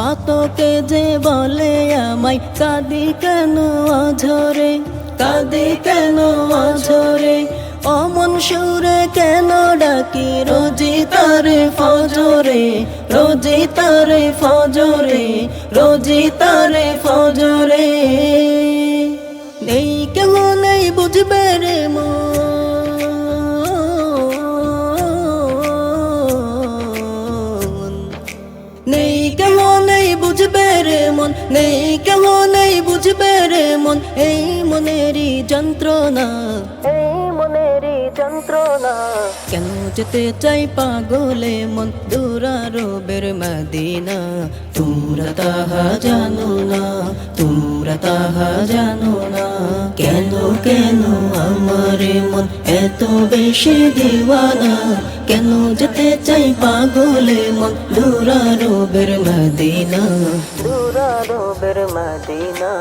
পাতকে যে বলে আমায় কাঁদি কেন অঝরে, কাঁদি কেন অঝরে, অমন সুরে কেন ডাকি রোজি তারে ফজরে, রোজি তারে ফজরে, রোজি তারে ফজরে। নেই কেউ নেই বুঝবে রে মন, নেই কেউ নেই বুঝবে রে মন, নেই কেউ নেই বুঝবে রে মন, এই মনেরই যন্ত্রণা, এই মনেরই যন্ত্রণা। কেন যেতে চাই পাগলে মন দূরারবের মদিনা, তোমরা তাহা জানো না, তোমরা তাহা জানো না। কেন কেন আমার মন এত বেশি দিওয়ানা, কেন যেতে চাই পাগলে মন দূরারবের মদিনা, দূরারবের মদিনা।